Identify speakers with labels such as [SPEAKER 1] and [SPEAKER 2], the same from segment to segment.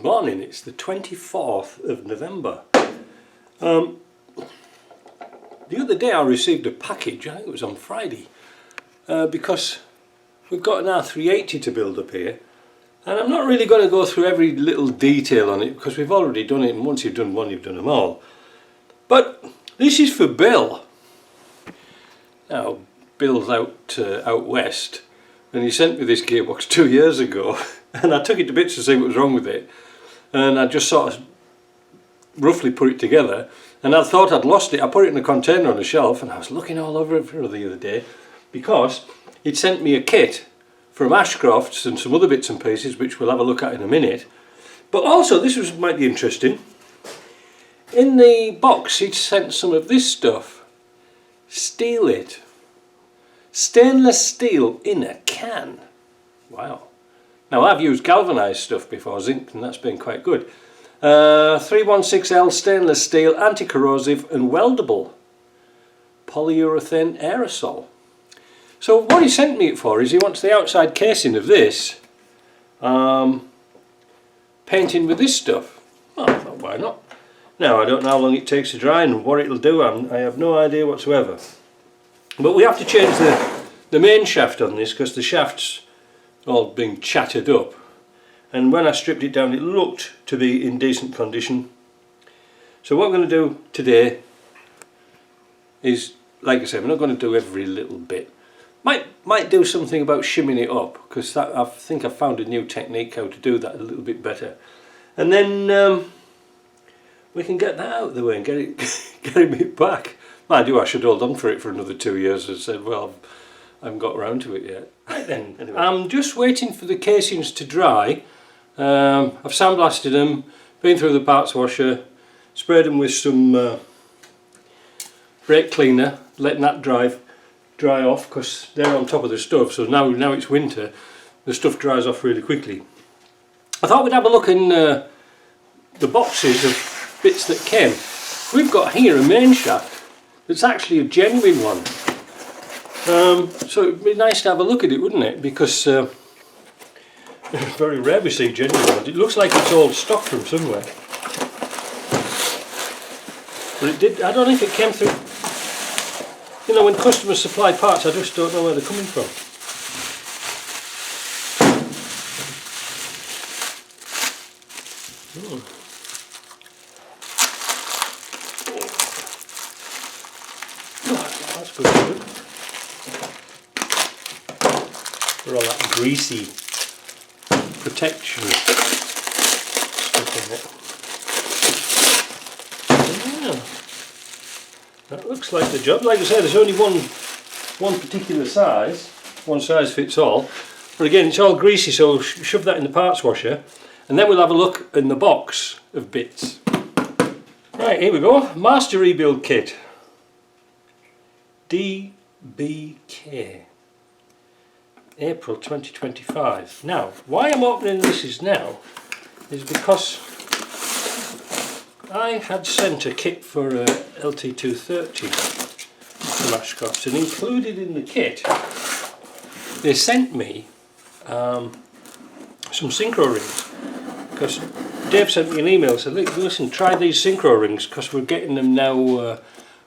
[SPEAKER 1] morning. It's the 24th of November. The other day I received a package, I think it was on Friday, because we've got an R380 to build up here, and I'm not really going to go through every little detail on it because we've already done it, and once you've done one you've done them all. But this is for Bill. Now Bill's out west, and he sent me this gearbox 2 years ago and I took it to bits to see what was wrong with it, and I just sort of roughly put it together, and I thought I'd lost it. I put it in a container on the shelf, and I was looking all over it for the other day because he'd sent me a kit from Ashcroft's and some other bits and pieces which we'll have a look at in a minute. But also, might be interesting, in the box he'd sent some of this stuff. Steel it. Stainless steel in a can. Wow. Now I've used galvanised stuff before, zinc, and that's been quite good. 316L stainless steel, anti-corrosive and weldable. Polyurethane aerosol. So what he sent me it for is he wants the outside casing of this painting with this stuff. Well, I thought, why not? Now I don't know how long it takes to dry and what it'll do, I have no idea whatsoever. But we have to change the main shaft on this because the shaft's all being chattered up, and when I stripped it down it looked to be in decent condition. So what I'm going to do today is, like I said, we're not going to do every little bit. Might do something about shimming it up, because I think I've found a new technique how to do that a little bit better, and then we can get that out of the way and get it back. Mind you, I should hold on for it for another 2 years and said, well, I haven't got around to it yet. Right then, anyway. I'm just waiting for the casings to dry. I've sandblasted them, been through the parts washer, sprayed them with some brake cleaner, letting that dry off because they're on top of the stuff. So now it's winter, the stuff dries off really quickly. I thought we'd have a look in the boxes of bits that came. We've got here a main shaft that's actually a genuine one. So it'd be nice to have a look at it, wouldn't it? Because it's very rare we see genuine ones. It looks like it's old stock from somewhere. But I don't know if it came through. You know, when customers supply parts, I just don't know where they're coming from. That's good. For all that greasy protection stuff in it. Yeah. That looks like the job. Like I said, there's only one particular size. One size fits all. But again, it's all greasy, so shove that in the parts washer, and then we'll have a look in the box of bits. Right, here we go. Master Rebuild Kit. DBK. April 2025. Now, why I'm opening this now is because I had sent a kit for a LT230 from Ashcroft's, and included in the kit they sent me some synchro rings, because Dave sent me an email and said, listen, try these synchro rings because we're getting them now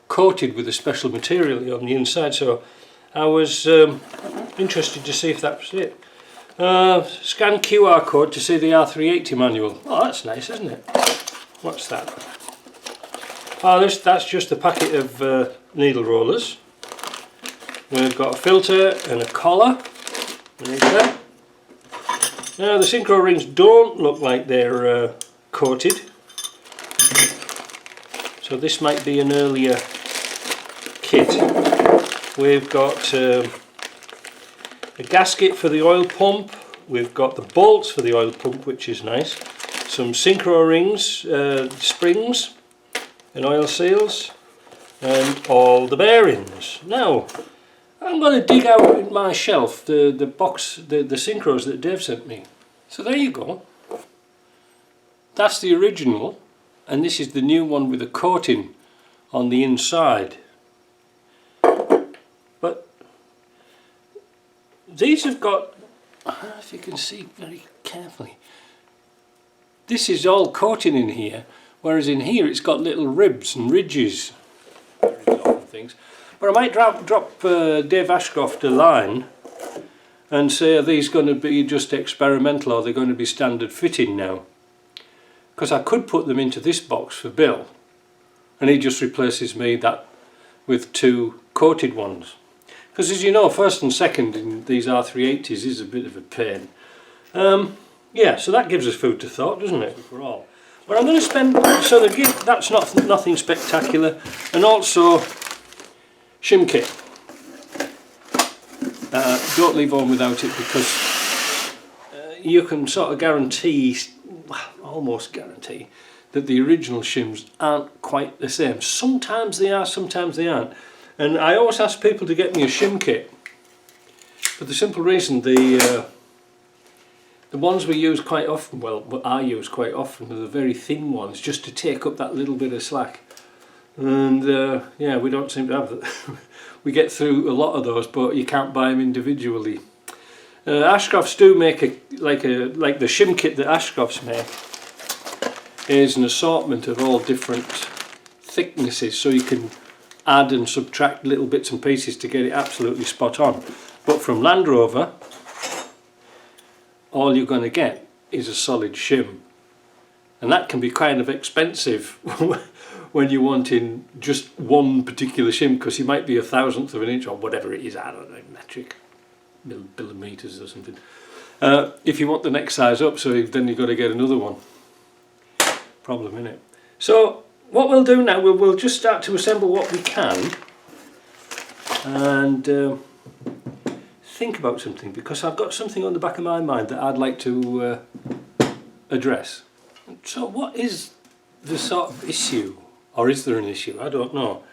[SPEAKER 1] coated with a special material on the inside. So I was interested to see if that was it. Scan QR code to see the R380 manual. Oh, that's nice, isn't it? What's that? Oh, that's just a packet of needle rollers. We've got a filter and a collar. Now the synchro rings don't look like they're coated, so this might be an earlier kit. We've got a gasket for the oil pump, we've got the bolts for the oil pump, which is nice, some synchro rings, springs and oil seals, and all the bearings. Now I'm going to dig out in my shelf the box, the synchros that Dave sent me. So there you go. That's the original, and this is the new one with a coating on the inside. But these have got, I don't know if you can see very carefully, this is all coating in here, whereas in here it's got little ribs and ridges and things. But I might drop Dave Ashcroft a line and say, are these going to be just experimental or are they going to be standard fitting now? Because I could put them into this box for Bill and he just replaces me that with 2 coated ones. Because as you know, first and second in these R380s is a bit of a pain. Yeah, so that gives us food to thought, doesn't it, for all. But I'm going to spend, so that's nothing spectacular, and also shim kit. Don't leave home without it, because you can sort of guarantee, almost guarantee, that the original shims aren't quite the same. Sometimes they are, sometimes they aren't. And I always ask people to get me a shim kit, for the simple reason the ones we use quite often, well, what I use quite often, are the very thin ones, just to take up that little bit of slack. And yeah, we don't seem to have that. We get through a lot of those, but you can't buy them individually. Ashcrofts do make like the shim kit that Ashcrofts make is an assortment of all different thicknesses, so you can add and subtract little bits and pieces to get it absolutely spot on. But from Land Rover, all you're going to get is a solid shim, and that can be kind of expensive when you're wanting just one particular shim, because you might be 1/1000 of an inch or whatever it is, I don't know, metric millimeters or something, if you want the next size up, so then you've got to get another one. Problem, innit? So what we'll do now, we'll just start to assemble what we can and think about something, because I've got something on the back of my mind that I'd like to address. So what is the sort of issue, or is there an issue? I don't know.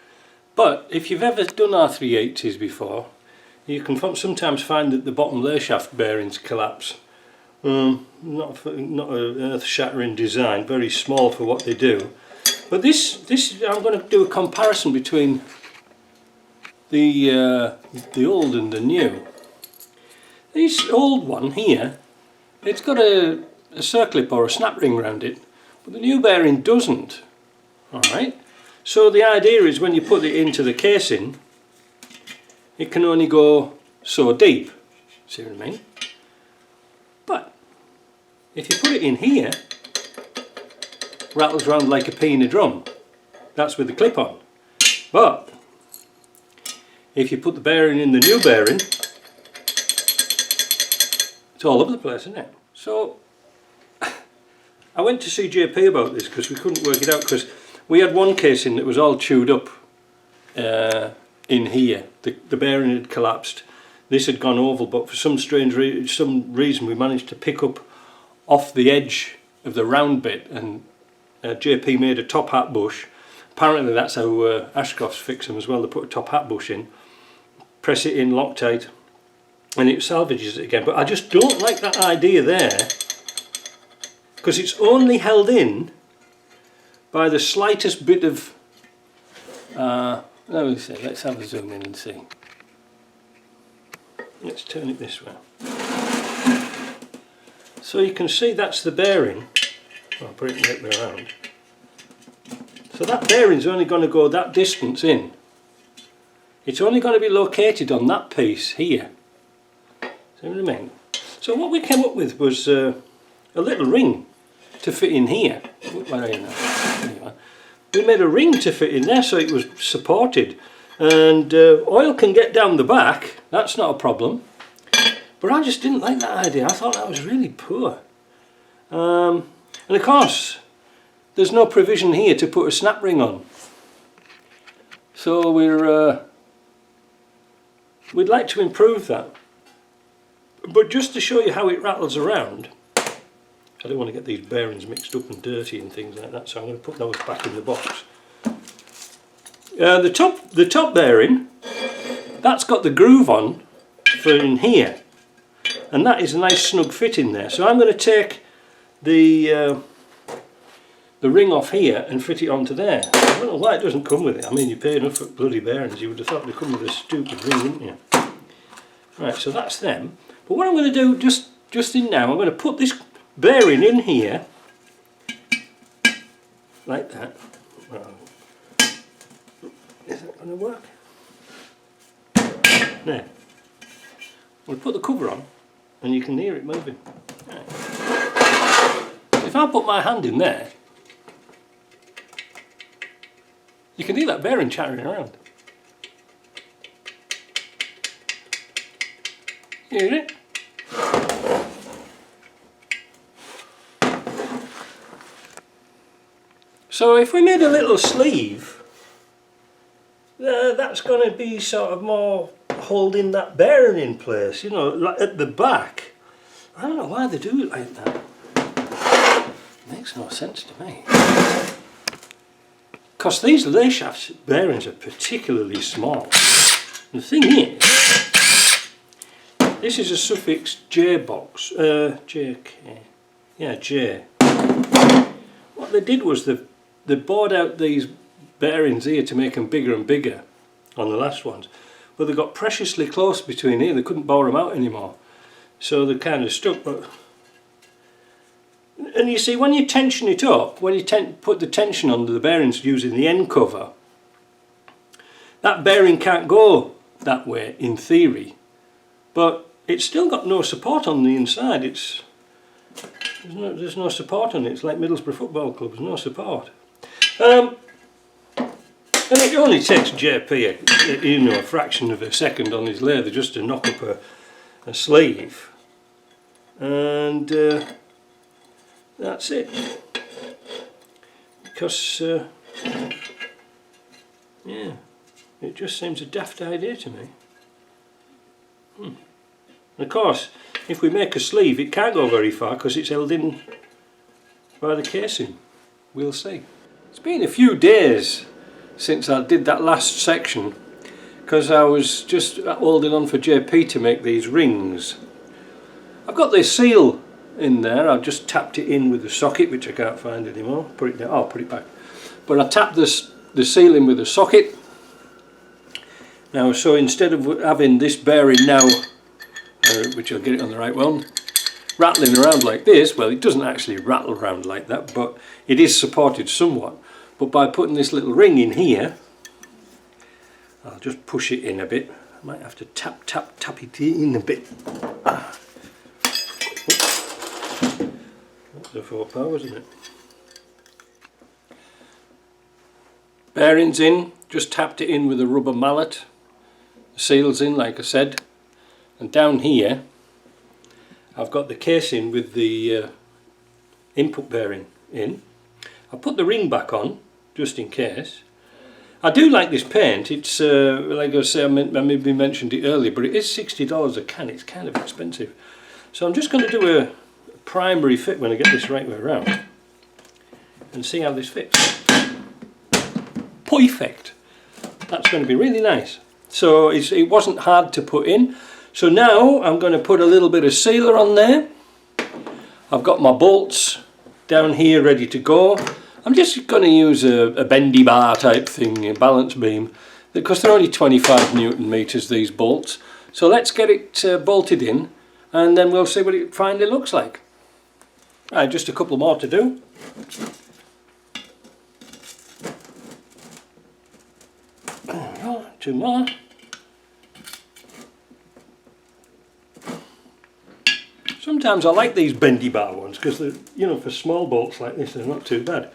[SPEAKER 1] But if you've ever done R380s before, you can sometimes find that the bottom layshaft bearings collapse. Not an earth-shattering design, very small for what they do. But this I'm going to do a comparison between the old and the new. This old one here, it's got a circlip or a snap ring around it, but the new bearing doesn't. Alright, so the idea is when you put it into the casing, it can only go so deep, see what I mean? But if you put it in here, it rattles around like a pea in a drum. That's with the clip on. But if you put the bearing in the new bearing, it's all over the place, isn't it? So I went to see JP about this because we couldn't work it out, because we had one casing that was all chewed up in here. The bearing had collapsed. This had gone oval, but for some strange reason we managed to pick up off the edge of the round bit, and JP made a top hat bush. Apparently that's how Ashcrofts fix them as well. They put a top hat bush in, press it in Loctite, and it salvages it again. But I just don't like that idea there, because it's only held in by the slightest bit of let me see, let's have a zoom in and see. Let's turn it this way. So you can see that's the bearing. I'll put it right way around. So that bearing's only going to go that distance in. It's only going to be located on that piece here. See what I mean? So what we came up with was a little ring to fit in here. Where are you now? There you are. We made a ring to fit in there so it was supported, and oil can get down the back, that's not a problem, but I just didn't like that idea. I thought that was really poor. And of course there's no provision here to put a snap ring on, so we'd like to improve that. But just to show you how it rattles around, I don't want to get these bearings mixed up and dirty and things like that, so I'm going to put those back in the box. The top bearing, that's got the groove on for in here, and that is a nice snug fit in there. So I'm going to take the ring off here and fit it onto there. I don't know why it doesn't come with it. I mean, you pay enough for bloody bearings, you would have thought they come with a stupid ring, wouldn't you? Right, so that's them. But what I'm going to do just in now, I'm going to put this bearing in here like that. Well, is that going to work? There. We'll put the cover on and you can hear it moving. Right. If I put my hand in there, you can hear that bearing chattering around. Hear it? So if we made a little sleeve, that's going to be sort of more holding that bearing in place, you know, like at the back. I don't know why they do it like that. Makes no sense to me. Because these layshaft bearings are particularly small. The thing is, this is a Suffix J box, JK, yeah, J. What they did was they bored out these bearings here to make them bigger and bigger on the last ones, but they got preciously close between here, they couldn't bore them out anymore, so they kind of stuck. And you see, when you tension it up, when you put the tension under the bearings using the end cover, that bearing can't go that way in theory, but it's still got no support on the inside. There's no support on it. It's like Middlesbrough Football Club, there's no support. And it only takes JP a fraction of a second on his lathe just to knock up a sleeve, and that's it. Because yeah, it just seems a daft idea to me. And of course, if we make a sleeve, it can't go very far because it's held in by the casing. We'll see. It's been a few days since I did that last section because I was just holding on for JP to make these rings. I've got this seal in there. I've just tapped it in with the socket, which I can't find anymore. Put it down. I'll put it back. But I tapped the seal in with the socket. Now, so instead of having this bearing now, which I'll get it on the right one, rattling around like this, well, it doesn't actually rattle around like that, but it is supported somewhat. But by putting this little ring in here, I'll just push it in a bit. I might have to tap it in a bit. That's the 4 power, isn't it? Bearings in, just tapped it in with a rubber mallet. The seal's in, like I said. And down here, I've got the casing with the input bearing in. I put the ring back on, just in case. I do like this paint. It's, like I say, I maybe mentioned it earlier, but it is $60 a can. It's kind of expensive. So I'm just going to do a primary fit when I get this right way around and see how this fits. Perfect. That's going to be really nice. So it wasn't hard to put in. So now I'm going to put a little bit of sealer on there. I've got my bolts down here ready to go. I'm just going to use a bendy bar type thing, a balance beam, because they're only 25 Newton meters, these bolts. So let's get it bolted in and then we'll see what it finally looks like. Right, just a couple more to do. There we go, 2 more. Sometimes I like these bendy bar ones because they're, you know, for small bolts like this, they're not too bad.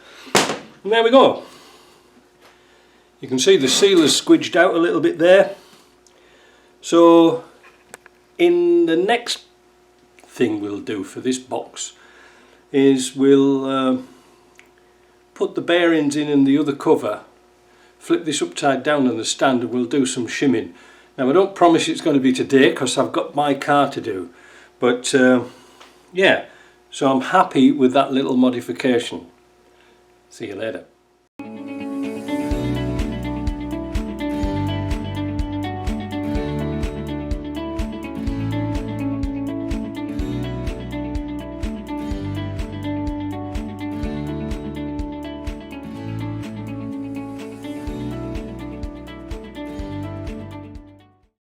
[SPEAKER 1] And there we go. You can see the sealer's squidged out a little bit there. So in the next thing we'll do for this box is we'll put the bearings in and the other cover, flip this upside down on the stand, and we'll do some shimming. Now I don't promise it's going to be today because I've got my car to do. But yeah, so I'm happy with that little modification. See you later.